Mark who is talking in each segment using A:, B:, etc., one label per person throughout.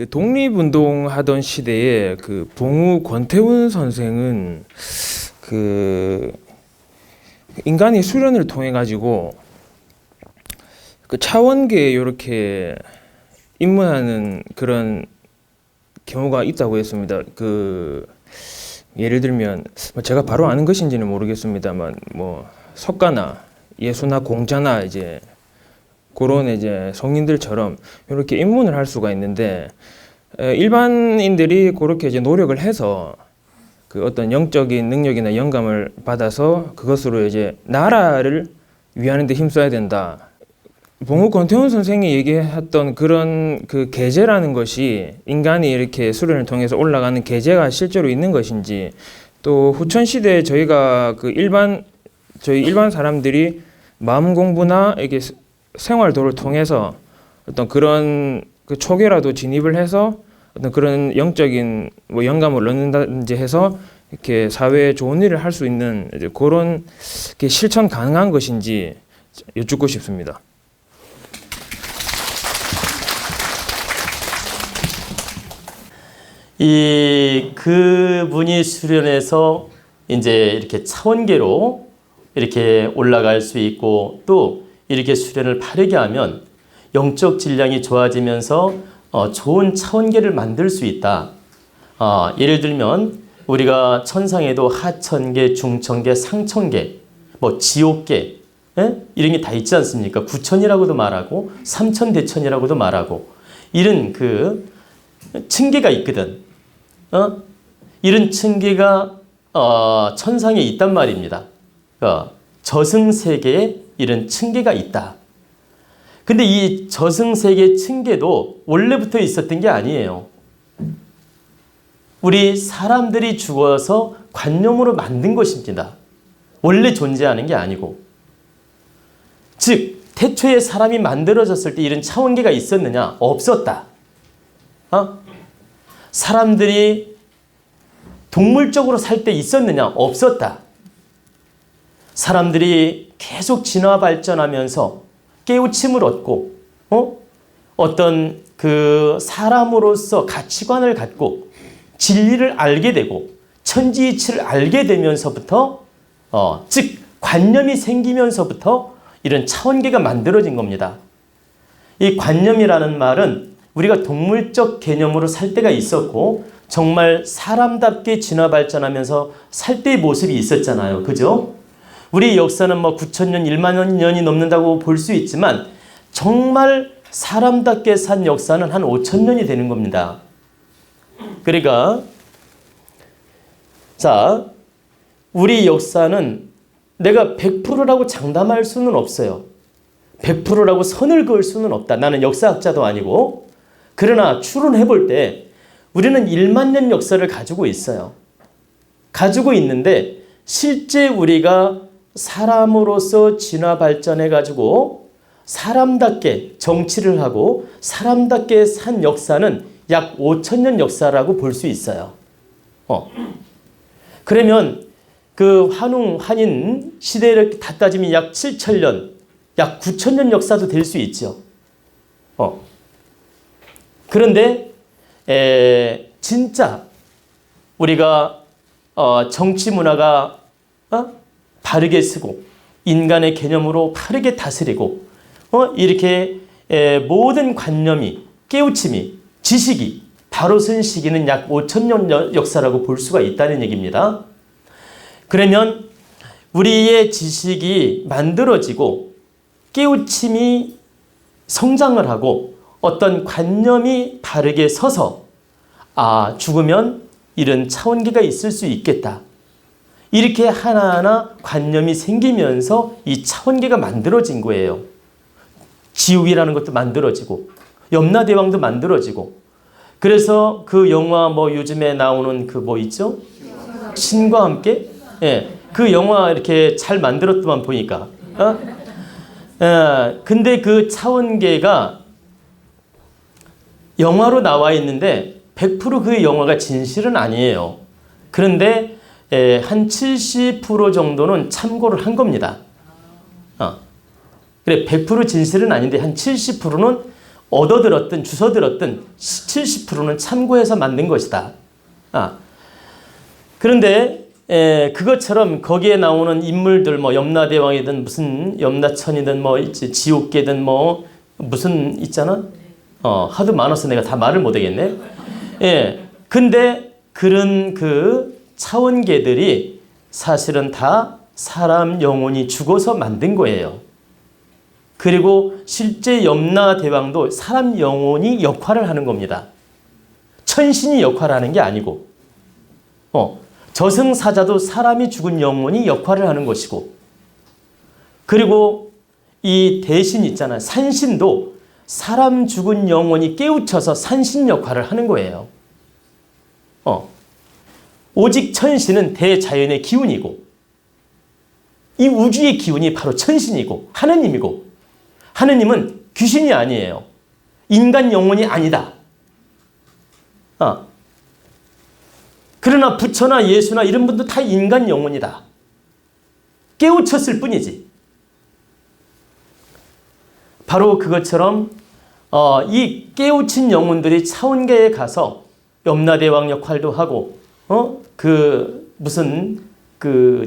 A: 그 독립운동하던 시대에 그 봉우 권태훈 선생은 그 인간의 수련을 통해 가지고 그 차원계에 이렇게 입문하는 그런 경우가 있다고 했습니다. 그 예를 들면 제가 바로 아는 것인지는 모르겠습니다만 뭐 석가나 예수나 공자나 이제 그런 이제 성인들처럼 이렇게 입문을 할 수가 있는데 일반인들이 그렇게 이제 노력을 해서 그 어떤 영적인 능력이나 영감을 받아서 그것으로 이제 나라를 위하는 데 힘써야 된다. 봉우 권태훈 선생이 얘기했던 그런 그 계제라는 것이 인간이 이렇게 수련을 통해서 올라가는 계제가 실제로 있는 것인지, 또 후천 시대에 저희가 저희 일반 사람들이 마음 공부나 이게 생활도를 통해서 어떤 그런 그 초계라도 진입을 해서 어떤 그런 영적인 뭐 영감을 얻는다든지 해서 이렇게 사회에 좋은 일을 할 수 있는 이제 그런 게 실천 가능한 것인지 여쭙고 싶습니다.
B: 그분이 수련해서 이제 이렇게 차원계로 이렇게 올라갈 수 있고, 또 이렇게 수련을 바르게 하면 영적 질량이 좋아지면서 좋은 차원계를 만들 수 있다. 예를 들면 우리가 천상에도 하천계, 중천계, 상천계, 뭐 지옥계, 이런 게 다 있지 않습니까? 구천이라고도 말하고 삼천대천이라고도 말하고 이런 그 층계가 있거든. 이런 층계가 천상에 있단 말입니다. 저승세계에 이런 층계가 있다. 근데 이 저승세계 층계도 원래부터 있었던 게 아니에요. 우리 사람들이 죽어서 관념으로 만든 것입니다. 원래 존재하는 게 아니고. 즉, 태초에 사람이 만들어졌을 때 이런 차원계가 있었느냐? 없었다. 사람들이 동물적으로 살 때 있었느냐? 없었다. 사람들이 계속 진화 발전하면서 깨우침을 얻고, 어떤 그 사람으로서 가치관을 갖고 진리를 알게 되고 천지이치를 알게 되면서부터, 즉 관념이 생기면서부터 이런 차원계가 만들어진 겁니다. 이 관념이라는 말은 우리가 동물적 개념으로 살 때가 있었고 정말 사람답게 진화 발전하면서 살 때의 모습이 있었잖아요. 그죠? 우리 역사는 뭐 9,000년, 1만 년이 넘는다고 볼 수 있지만 정말 사람답게 산 역사는 한 5,000년이 되는 겁니다. 그러니까 자, 우리 역사는 내가 100%라고 장담할 수는 없어요. 100%라고 선을 그을 수는 없다. 나는 역사학자도 아니고. 그러나 추론해 볼 때 우리는 1만 년 역사를 가지고 있어요. 가지고 있는데 실제 우리가 사람으로서 진화 발전해 가지고 사람답게 정치를 하고 사람답게 산 역사는 약 5,000년 역사라고 볼 수 있어요. 그러면 그 한인 시대를 다 따지면 약 7,000년, 약 9,000년 역사도 될 수 있죠. 그런데 진짜 우리가 정치 문화가 바르게 쓰고 인간의 개념으로 바르게 다스리고 이렇게 모든 관념이 깨우침이 지식이 바로 선 시기는 약 5,000년 역사라고 볼 수가 있다는 얘기입니다. 그러면 우리의 지식이 만들어지고 깨우침이 성장을 하고 어떤 관념이 바르게 서서 죽으면 이런 차원계가 있을 수 있겠다. 이렇게 하나하나 관념이 생기면서 이 차원계가 만들어진 거예요. 지옥이라는 것도 만들어지고 염라대왕도 만들어지고. 그래서 그 영화 뭐 요즘에 나오는 그 뭐 있죠? 신과 함께? 그 영화 이렇게 잘 만들었더만 보니까. 근데 그 차원계가 영화로 나와 있는데 100% 그 영화가 진실은 아니에요. 그런데 한 70% 정도는 참고를 한 겁니다. 그래 100% 진실은 아닌데 한 70%는 얻어들었든 주워들었든 70%는 참고해서 만든 것이다. 그런데 그것처럼 거기에 나오는 인물들 뭐 염라대왕이든 무슨 염라천이든 뭐 지옥계든 뭐 무슨 있잖아. 하도 많아서 내가 다 말을 못하겠네. 근데 그런 그 차원계들이 사실은 다 사람 영혼이 죽어서 만든 거예요. 그리고 실제 염라대왕도 사람 영혼이 역할을 하는 겁니다. 천신이 역할을 하는 게 아니고, 저승사자도 사람이 죽은 영혼이 역할을 하는 것이고, 그리고 이 대신 있잖아요. 산신도 사람 죽은 영혼이 깨우쳐서 산신 역할을 하는 거예요. 오직 천신은 대자연의 기운이고, 이 우주의 기운이 바로 천신이고 하느님이고, 하느님은 귀신이 아니에요. 인간 영혼이 아니다. 그러나 부처나 예수나 이런 분도 다 인간 영혼이다. 깨우쳤을 뿐이지. 바로 그것처럼 이 깨우친 영혼들이 차원계에 가서 염라대왕 역할도 하고 무슨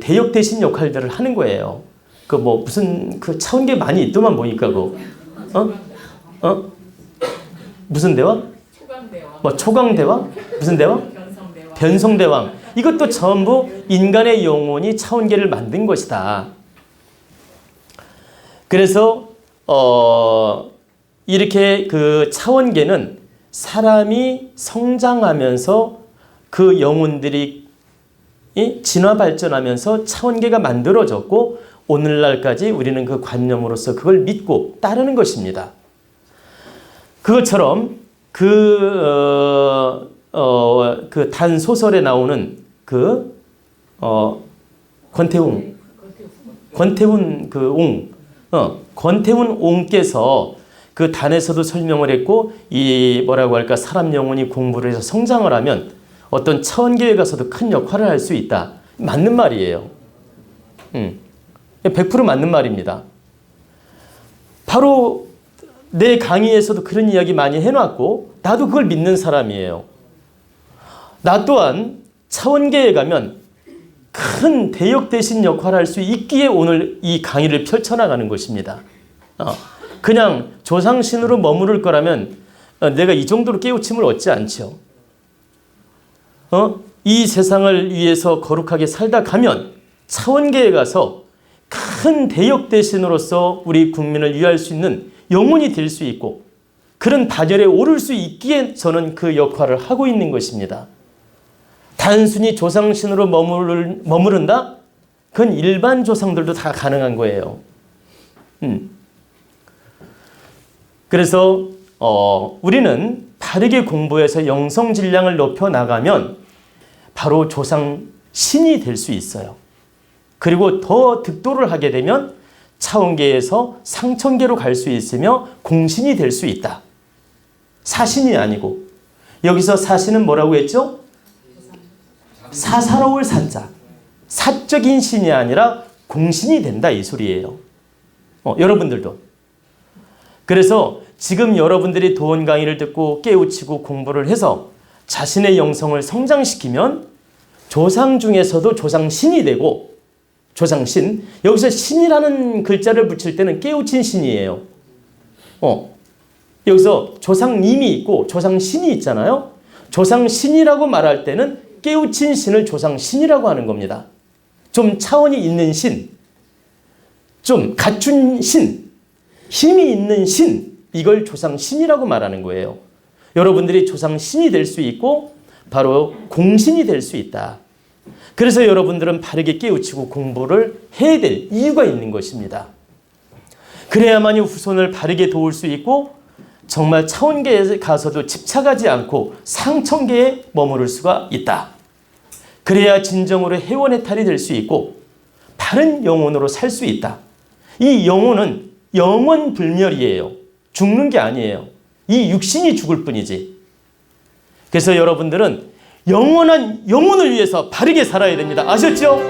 B: 대역 대신 역할들을 하는 거예요. 무슨 차원계 많이 있더만 보니까 무슨 대왕? 초강대왕. 초강대왕? 무슨 대왕? 변성대왕. 이것도 전부 인간의 영혼이 차원계를 만든 것이다. 그래서 이렇게 그 차원계는 사람이 성장하면서 그 영혼들이 진화 발전하면서 차원계가 만들어졌고, 오늘날까지 우리는 그 관념으로서 그걸 믿고 따르는 것입니다. 그것처럼 그 단소설에 나오는 권태훈 권태훈 옹께서 그 단에서도 설명을 했고, 이 뭐라고 할까, 사람 영혼이 공부를 해서 성장을 하면 어떤 차원계에 가서도 큰 역할을 할 수 있다. 맞는 말이에요. 100% 맞는 말입니다. 바로 내 강의에서도 그런 이야기 많이 해놨고, 나도 그걸 믿는 사람이에요. 나 또한 차원계에 가면 큰 대역 대신 역할을 할 수 있기에 오늘 이 강의를 펼쳐나가는 것입니다. 그냥 조상신으로 머무를 거라면 내가 이 정도로 깨우침을 얻지 않죠. 이 세상을 위해서 거룩하게 살다 가면 차원계에 가서 큰 대역 대신으로서 우리 국민을 위할 수 있는 영혼이 될 수 있고, 그런 다절에 오를 수 있기에 저는 그 역할을 하고 있는 것입니다. 단순히 조상신으로 머무른다? 그건 일반 조상들도 다 가능한 거예요. 그래서 우리는 바르게 공부해서 영성 질량을 높여 나가면 바로 조상신이 될 수 있어요. 그리고 더 득도를 하게 되면 차원계에서 상천계로 갈 수 있으며 공신이 될 수 있다. 사신이 아니고, 여기서 사신은 뭐라고 했죠? 사사로울 사자. 사적인 신이 아니라 공신이 된다, 이 소리예요. 여러분들도. 그래서 지금 여러분들이 도원 강의를 듣고 깨우치고 공부를 해서 자신의 영성을 성장시키면 조상 중에서도 조상신이 되고, 조상신, 여기서 신이라는 글자를 붙일 때는 깨우친 신이에요. 여기서 조상님이 있고 조상신이 있잖아요. 조상신이라고 말할 때는 깨우친 신을 조상신이라고 하는 겁니다. 좀 차원이 있는 신, 좀 갖춘 신, 힘이 있는 신, 이걸 조상신이라고 말하는 거예요. 여러분들이 조상신이 될 수 있고 바로 공신이 될 수 있다. 그래서 여러분들은 바르게 깨우치고 공부를 해야 될 이유가 있는 것입니다. 그래야만이 후손을 바르게 도울 수 있고 정말 차원계에 가서도 집착하지 않고 상천계에 머무를 수가 있다. 그래야 진정으로 해원해탈이 될 수 있고 바른 영혼으로 살 수 있다. 이 영혼은 영원불멸이에요. 죽는 게 아니에요. 이 육신이 죽을 뿐이지. 그래서 여러분들은 영원한 영혼을 위해서 바르게 살아야 됩니다. 아셨죠?